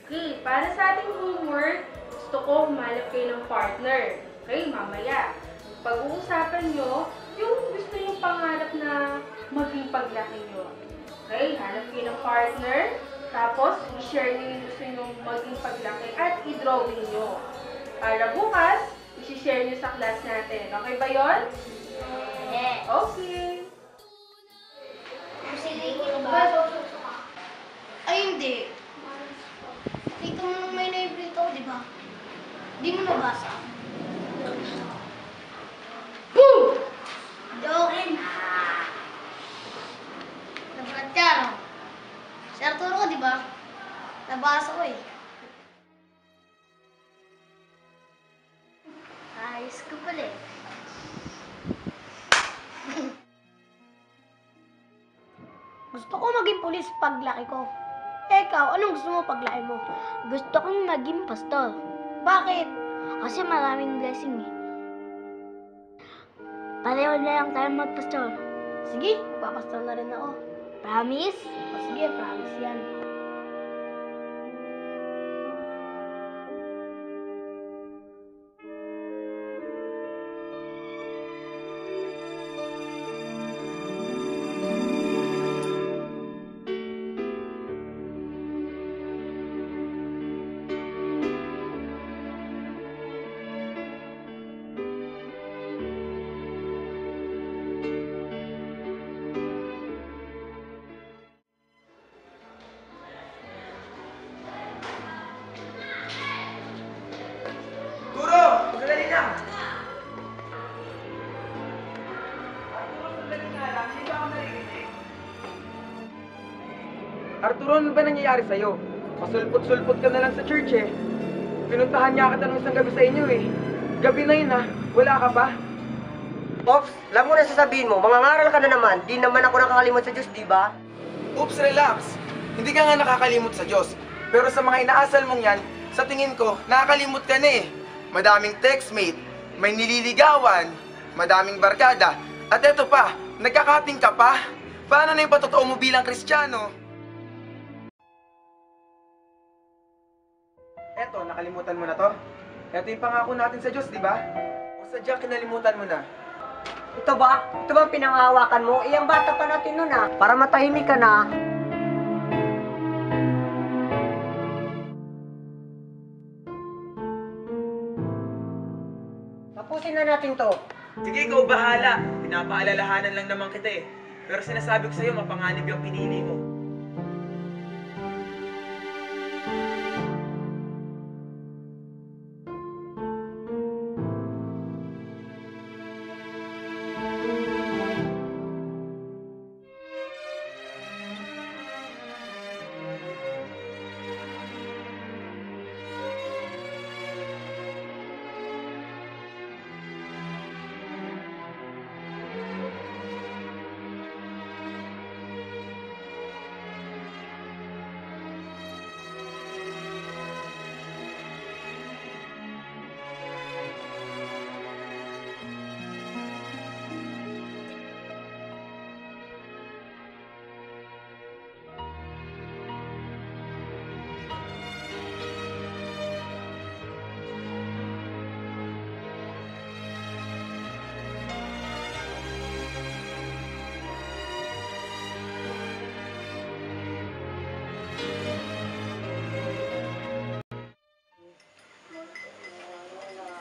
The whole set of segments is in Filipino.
Okay, para sa ating homework, gusto ko humanap kayo ng partner. Okay, mamaya. Pag-uusapan nyo, yung gusto yung pangarap na maging paglaki nyo. Okay, hanap kayo ng partner, tapos i-share nyo yung gusto nyo maging paglaki at i-drawing nyo. Para bukas, i-share nyo sa class natin. Okay ba yon? Yes. Okay. Sige, ba? Ay, hindi. Nakita mo nung may library to, di ba? Di mo nabasa. Boom! Jokin. Nabalat ka, no? Si Arturo ko, di ba? Nabasa ko eh. Ayos ko pala eh. Gusto ko maging pulis paglaki ko. Ikaw, anong gusto mo paglaki mo? Gusto kong maging pastor. Bakit? Kasi maraming blessing eh. Pareho na lang tayo magpastor. Sige, papastor na rin ako. Promise? O sige, promise yan. Turo! Sandali lang! Arturo, ano ba nangyayari sa'yo? Pasulpot-sulpot ka na lang sa church eh. Pinuntahan niya kita nung isang gabi sa inyo eh. Gabi na yun ah, wala ka pa? Ops, alam mo na sasabihin mo, mangangaral ka na naman, di naman ako nakakalimot sa Diyos, di ba? Oops, relax. Hindi ka nga nakakalimot sa Diyos. Pero sa mga inaasal mong yan, sa tingin ko, nakakalimot ka na eh. Madaming textmate, may nililigawan, madaming barkada, at eto pa, nagkakating ka pa. Paano na yung patotoo mo bilang Kristiyano? Eto, nakalimutan mo na to? Eto yung pangako natin sa Diyos, di ba? O sadyang kinalimutan mo na? Ito ba? Ito ba ang pinanghahawakan mo? Iyang bata pa natin nun ah. Para matahimik ka na. Tapusin na natin to. Sige, ikaw bahala. Pinapaalalahanan lang naman kita eh. Pero sinasabi ko sa'yo, mapanganib yung pinili mo.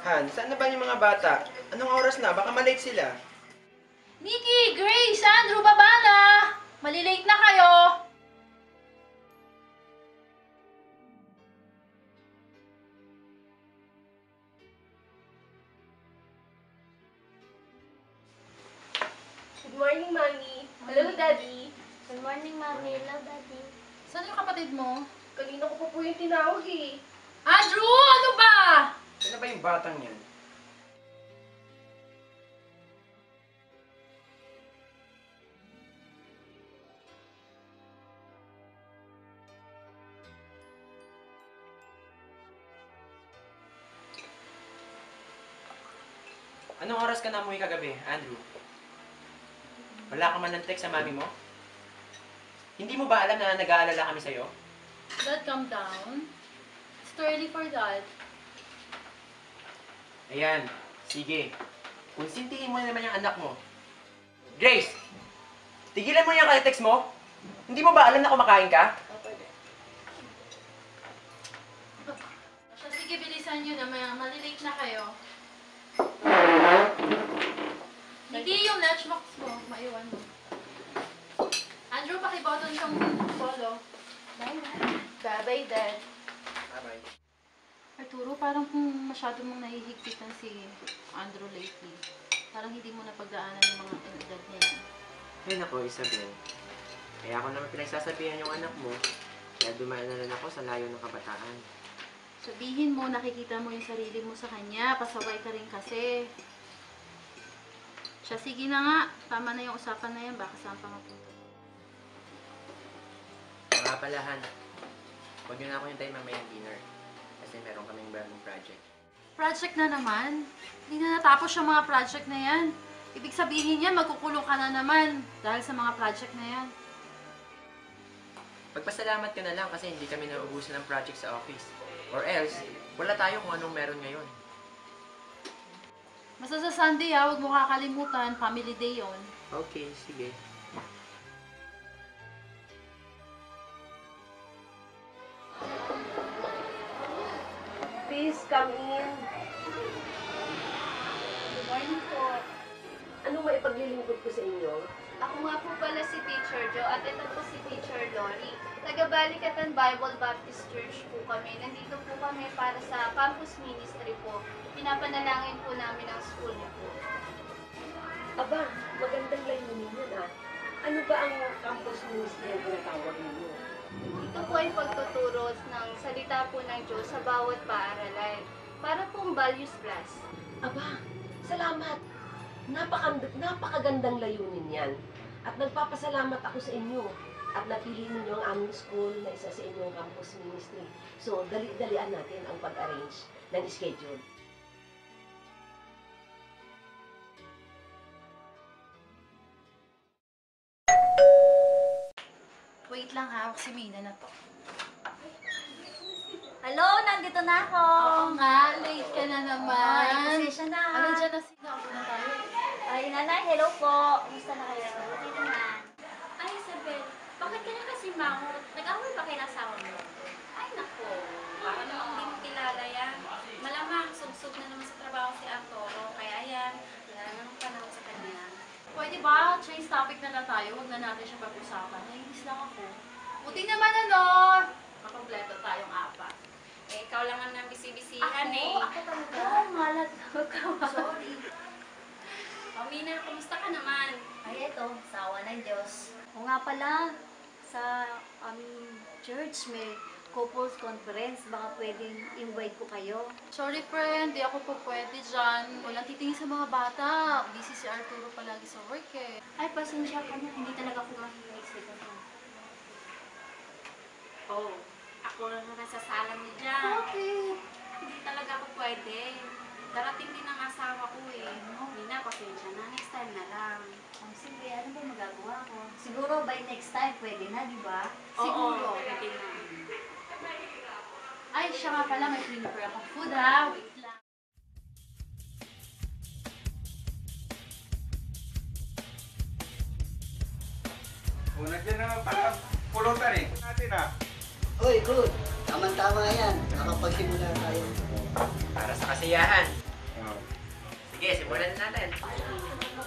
Han, saan na ba yung mga bata? Anong oras na? Baka malate sila. Nikki, Grace, Andrew, baba na! Malilate na kayo! Good morning, Mommy. Hello, Daddy. Good morning, Mami. Hello, Daddy. Saan yung kapatid mo? Kanina ko pa po yung tinawag eh. Andrew, ano ba? Saan na ba yung batang yan? Anong oras ka na umuwi kagabi, Andrew? Wala ka man ng text sa mami mo? Hindi mo ba alam na nag-aalala kami sa'yo? Dad, calm down. It's too early for that. Ayan, sige. Konsintihin mo na naman yung anak mo. Grace! Tigilan mo yung kaya-text mo? Hindi mo ba alam na kumakain ka? So, sige, bilisan nyo na. Malilate na kayo. Hindi yung lunchbox mo. Maiwan mo. Andrew, pakiboton siyang polo. Bye-bye, Dad. Bye-bye. Arturo, parang kung masyado mong nahihigpitan si Andrew lately. Parang hindi mo napagdaanan yung mga edad niya yan. Ay nako, Isabel. Kaya ako naman pinagsasabihan yung anak mo. Kaya dumaan na rin ako sa layo ng kabataan. Sabihin mo, nakikita mo yung sarili mo sa kanya. Pasaway ka rin kasi. Siya, sige na nga. Tama na yung usapan na yan. Baka saan pa mapunta. Mga palahan, huwag niyo na ako hintayin mamayang dinner. Kasi meron kaming bagong project. Project na naman? Hindi na natapos yung mga project na yan. Ibig sabihin yan, magkukulong ka na naman dahil sa mga project na yan. Magpasalamat ka na lang kasi hindi kami naubusan ng project sa office. Or else, wala tayo kung anong meron ngayon. Basta sa Sunday huwag mo kakalimutan, family day yon. Okay, sige. Please come in. Good morning po. Anong maipaglilingkod ko sa inyo? Ako nga po pala si Teacher Joe at ito po si Teacher Lori. Taga-Balikatan Bible Baptist Church po kami. Nandito po kami para sa campus ministry po. Pinapanalangin po namin ang school niyo po. Aba, magandang layunin yun ah. Ano ba ang campus ministry ang tinatawag ninyo? Ito po ay pagtuturo ng salita po ng Diyos sa bawat paaralan. Para pong values class. Aba, salamat. Napakagandang layunin yan. At nagpapasalamat ako sa inyo. At napili ninyo ang aming school na isa sa inyong campus ministry. So, dali-dalian natin ang pag-arrange ng schedule. Wait lang ha, si Mina na to. Hello, nandito na ako. Oo nga, late ka na naman. Ay, pasensya na. Ano dyan na sila? Ako na tayo. Ay, nanay, hello po. Kumusta na kayo? Buti naman. Ay, Isabel, bakit ka na kasi mangot? Nag-away ba kayo ng asawa mo? Ay, nako. Baka namang hindi mo kilala yan. Malamang, sub-sub na naman sa trabaho si Arturo. Kaya yan, wala na namang panahon sa kanya. Pwede ba? Change topic na lang tayo. Huwag na natin siya pag-usapan. Nainis lang ako. Buti naman ano, makompleto tayong apat. Eh, ikaw lang ang nabisi-bisihan eh. Ako talaga. Oo, malat. Sorry. O, Mina, kumusta ka naman? Ay, eto, sawa ng Diyos. O nga pala, sa aming church may couples conference. Baka pwedeng invite ko kayo. Sorry friend, di ako po pwede dyan. Walang titingin sa mga bata. Busy si Arturo palagi sa work eh. Ay, pasensya ka na. Hindi talaga ako mahilig sa ganun. Oh, ako lang na nasasalang niyo dyan. Okay. Hindi talaga ako pwede. Darating din ang asawa ko eh. Mina, pasensya na. Next time na lang. Oh, sige, ano ba magagawa ko? Siguro by next time pwede na, di ba? Siguro. Oo, pwede na. Ay, siya nga pala. May prepare akong food ha. Wait lang. Nandiyan naman pala pulutan eh. Natin ah. Uy, good. Tama-tama yan. Nakapagsimula tayo. Para sa kasiyahan. Sige, simulan na natin.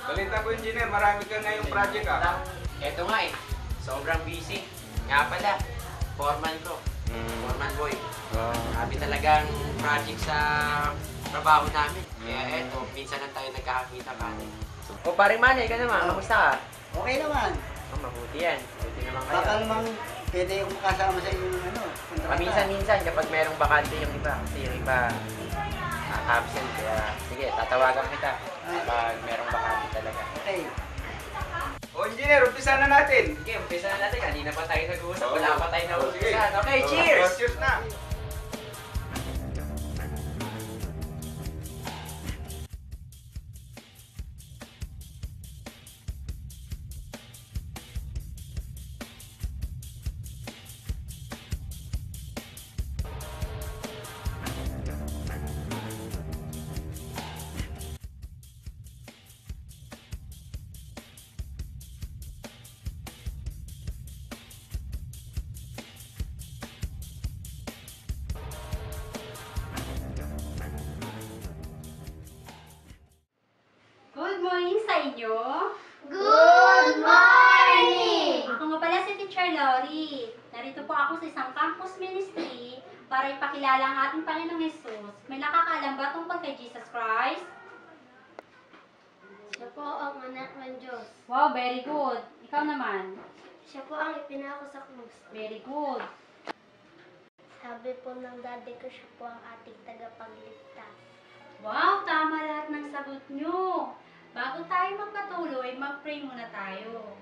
Balita ko, engineer, marami ka ngayong project ah. Eto nga eh, sobrang busy. Nga pala, foreman ko. Foreman boy. Grabe talagang project sa trabaho namin. Kaya eto, minsan lang tayo nagkakakita pa. O paring Manny, ka naman, kamusta ka? Okay naman. Oh, mabuti yan. Mabuti naman kayo. Baka naman pwede yung makasama sa inyong kontrata. Paminsan-minsan kapag merong bakante yung iba. Kasi yung iba absent. Kaya sige, tatawagan kita kapag merong bakante talaga. Okay. O engineer, umpisa na natin. Sige, umpisa na natin. Kanina pa tayo nag-uusap. Wala pa tayo Sige. na-uusahan. Okay, cheers! Cheers na. sa inyo. Good morning! Ako nga pala si Teacher Lori. Narito po ako sa isang campus ministry para ipakilala ang ating Panginoong Jesus. May nakakaalam ba tungkol kay Jesus Christ? Siya po ang anak ng Diyos. Wow, very good. Ikaw naman. Siya po ang ipinako sa krus. Very good. Sabi po ng daddy ko, siya po ang ating tagapagligtas. Wow, tama lahat ng sagot nyo. Bago tayo magpatuloy, mag-pray muna tayo.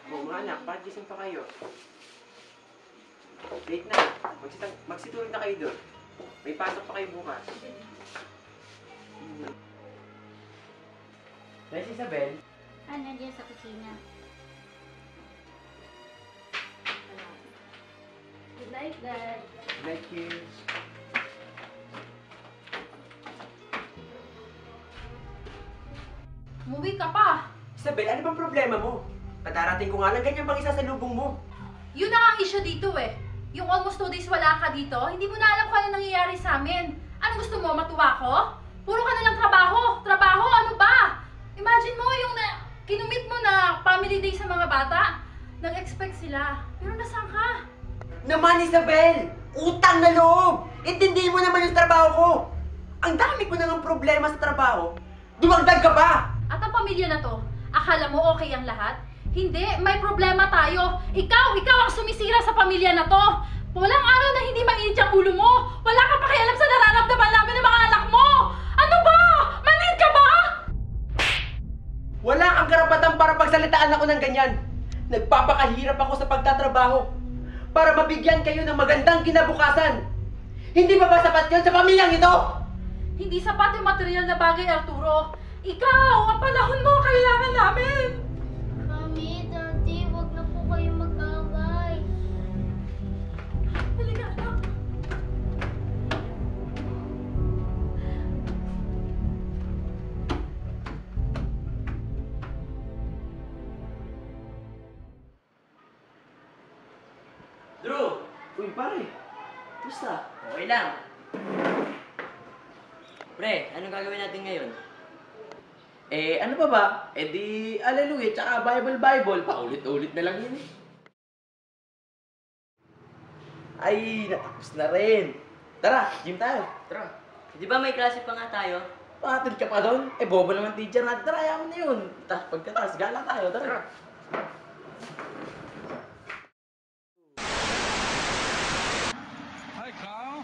Oo nga anak, bakit gising pa kayo? Late na. Magsitulog na kayo doon. May pasok pa kayo bukas. Nice, Isabel. Nandiyan sa kusina. Good night, Dad. Good night, kids. Umuwi ka pa. Isabel, ano bang problema mo? Patarating ko nga lang ganyan pang isa sa lubong mo. Yun na nga ang issue dito eh. Yung almost 2 days wala ka dito, hindi mo na alam kung ano nangyayari sa amin. Ano gusto mo, matuwa ko? Puro ka na lang trabaho. Trabaho, ano ba? Imagine mo yung kinumit mo na family day sa mga bata. Nag-expect sila. Pero nasaan ka? Naman, Isabel! Utang na loob! Intindihin mo naman yung trabaho ko! Ang dami ko nang problema sa trabaho. Dumagdag ka pa! At ang pamilya na to, akala mo okay ang lahat? Hindi, may problema tayo. Ikaw ang sumisira sa pamilya na to. Walang araw na hindi mainit ang ulo mo. Wala kang pakialam sa nararamdaman namin ng mga anak mo. Ano ba? Manid ka ba? Wala kang karapatan para pagsalitaan ako ng ganyan. Nagpapakahirap ako sa pagtatrabaho para mabigyan kayo ng magandang kinabukasan. Hindi ba sapat yun sa pamilyang ito? Hindi sapat yung material na bagay, Arturo. Ikaw, ang panahon mo, kailangan namin. Mami, Daddy, huwag na po kayo mag-away. Halika, anak. Drew! Uy, pare. Gusta? Okay lang. Pre, anong gagawin natin ngayon? Ano pa ba? Di, Hallelujah, tsaka Bible. Paulit-ulit na lang yun eh. Ay, natapos na rin. Tara, gym tayo. Tara. Di ba may klase pa nga tayo? Patid ka pa doon? Bobo naman teacher natin. Tara, ayaw mo na yun. Pagkataas, gala tayo. Tara. Hi, Carl.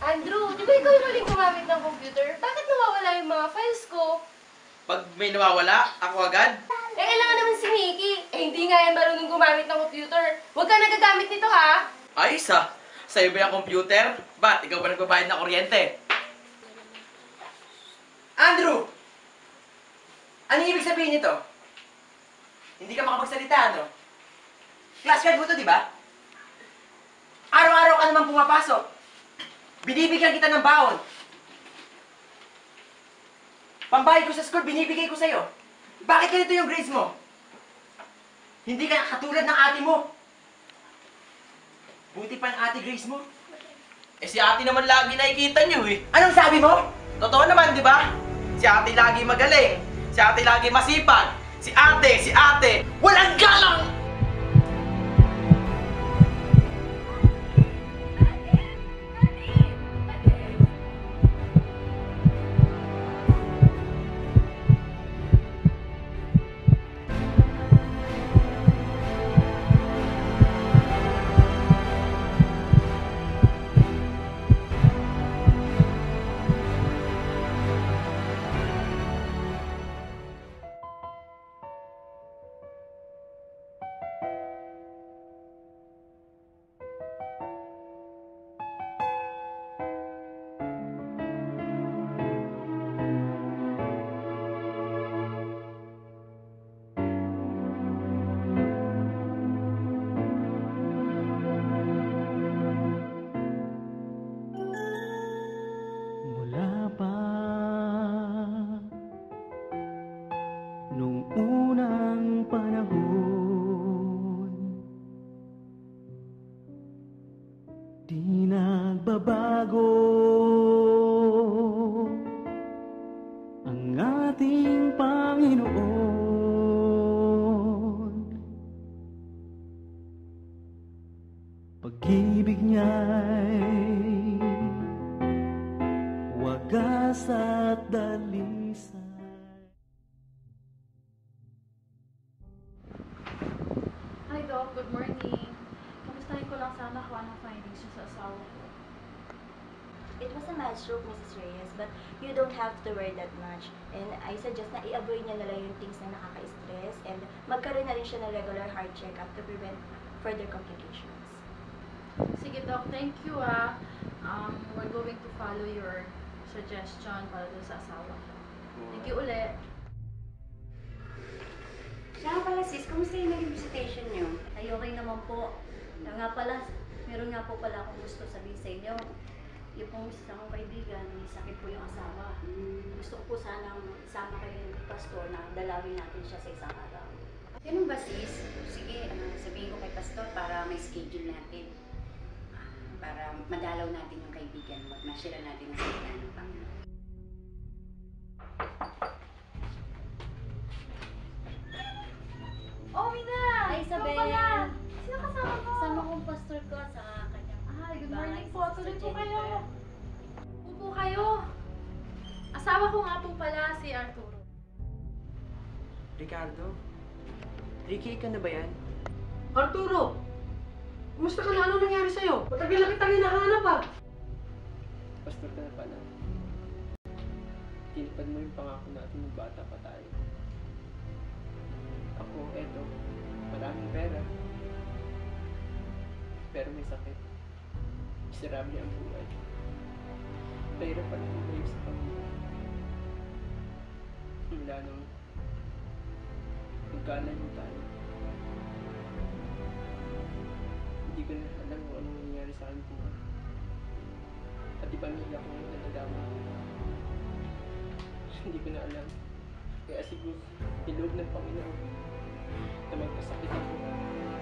Andrew, di ba ikaw yung huling gumamit ng computer? Bakit nawawala yung mga files ko? Pag may nawawala, ako agad. Kailangan naman si Mickey. Hindi nga yan marunong gumamit ng computer. Huwag ka nagagamit nito, ha? Ayos ah. Sa'yo ba yung computer? Ba't? Ikaw ba nagbabayad ng kuryente? Andrew! Ano ibig sabihin nito? Hindi ka makapagsalita, no? Class card mo to, di ba? Araw-araw ka naman pumapasok. Binibigyan kita ng baon. Pambayad ko sa school, binibigay ko sa'yo. Bakit ganito yung grades mo? Hindi ka katulad ng ate mo. Buti pa ang ate Grace mo. Si ate naman lagi nakikita niyo eh. Anong sabi mo? Totoo naman, di ba? Si ate lagi magaling. Si ate lagi masipag. Si ate. Walang galang! ang ating Panginoon. Pag-ibig niya'y wagas at dalisay. Hi Doc, good morning. Kamustahin ko lang sana kung anong findings niyo sa asawa ko. It was a mild stroke, Mrs. Reyes, but you don't have to worry that much. And I suggest na i-avoid niya na lang yung things na nakaka-stress and magkaroon na rin siya ng regular heart check-up to prevent further complications. Sige Doc, thank you we're going to follow your suggestion para doon sa asawa ko. Thank you ulit. Siya nga pala sis, kumusta yung naging visitation niyo? Ay, okay naman po. Kaya nga pala, meron nga po pala akong gusto sabihin sa inyo. Yung pong isa kong kaibigan, may sakit po yung asawa. Gusto ko po sanang isama kayo ng pastor na dalawin natin siya sa isang araw. Ganun ba sis? Sige, sabihin ko kay pastor para may schedule natin. Para madalaw natin yung kaibigan mo at masyira natin ang salita ng Panginoon. Oh, Mina! Hi, Isabel! Ikaw pala! Sino kasama mo? Kasama kong pastor ko sa kanyang Good morning po. Sister Tuloy po Jennifer. kayo. Upo kayo. Asawa ko nga po pala si Arturo. Ricardo? Ricky, ikaw na ba yan? Arturo! Kumusta ka na? Ano nangyari sa'yo? Matagal na kitang hinahanap ah! Pastor ka na pala. Tinipad mo yung pangako natin ng bata pa tayo. Ako, eto, maraming pera. Pero may sakit. Miserable ang buhay. Pero pala yung brave sa pamilya. Mula nung magkalayo tayo. Hindi ko na alam kung anong nangyari sa aking buhay. Pati pamilya ko yung nadadama. Hindi ko na alam. Kaya siguro, niloob ng Panginoon na magkasakit ako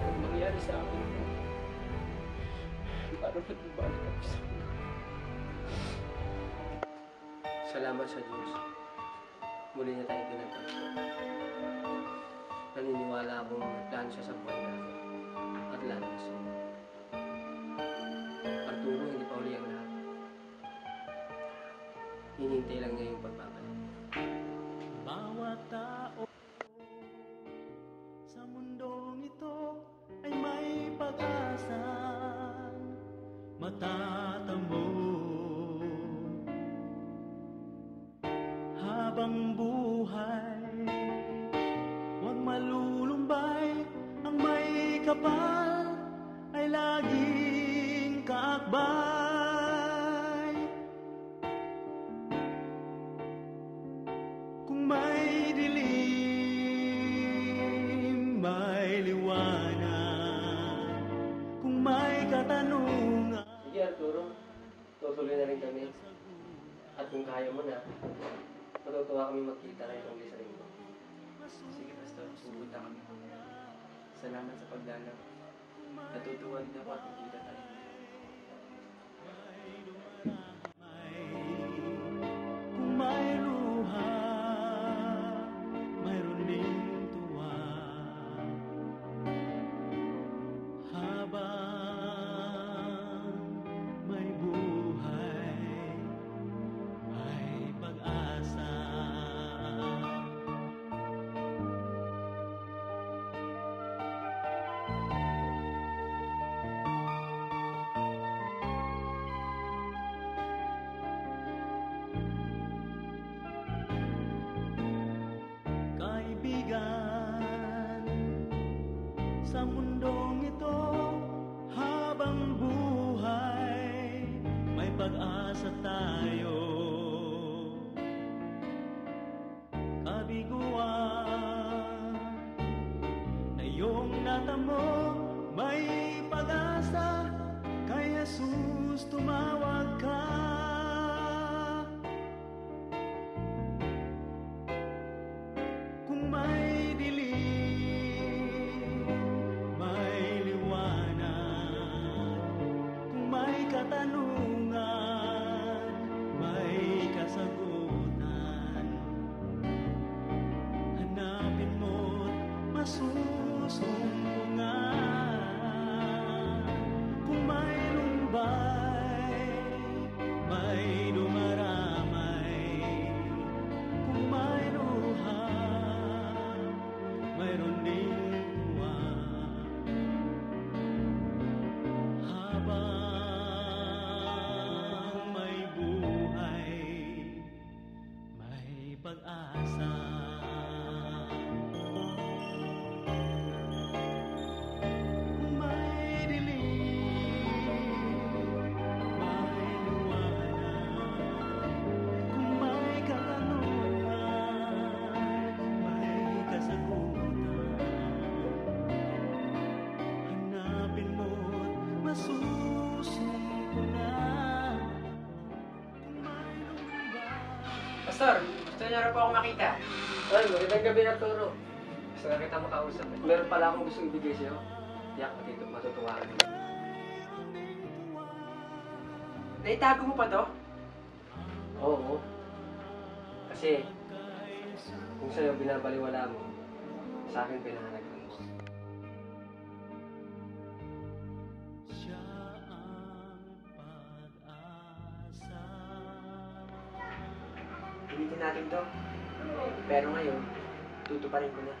at mangyari sa akin para matubalik ako sa akin. Salamat sa Diyos. Muli na tayo pinagpapit. Naniniwala akong plano siya sa buhay natin at lalo na sa iyo. Arturo, hindi pa uli ang lahat. Hinihintay lang niya yung pagbabalik. Bawat tao sa mundong ito ay may pag-asa matatamo habang buhay. Huwag malulumbay, ang may kapal ay laging kaakbay. Kung may dilim, may liwanag. Kung may katanungan. Sige Arturo, tutuloy na rin kami. At kung kaya mo na, matutuwa kami magkita kayo ng isa rin mo. Sige, Pastor, pupunta kami. Salamat sa pagdalaw. Natutuwa din ako at magkita tayo. Kung may luha, mayroon ding tuwa. Habang may buhay, may pag-asa. Kaibigan, sa mundong ito, habang buhay, may pag-asa tayo. Kabiguan na iyong natamo, may pag-asa, kay Jesus tumawag ka. Kung may dilim, may liwanag. Kung may katanungan, may kasagutan. masusumpungan. Kung mayroon ba'y may dumaramay, kung mayroon mayroon din buwan. Habang may buhay, may pag-asa. May dilim, may liwanag. Kung may katanungan, may kasagutan. Hanapin mo't masusumpungan. Pastor, gusto niyo rin po ako makita. Ay, magandang gabi, Arturo. Gusto na kita makausap. Meron pala akong gusto ibigay sa'yo. Tiyak matutuwa ka. Naitago mo pa to? Oo. Kasi, kung sa'yo binabaliwala mo, sa akin pinahanagpan mo. Gamitin natin to. Pero ngayon, tutuparin ko na.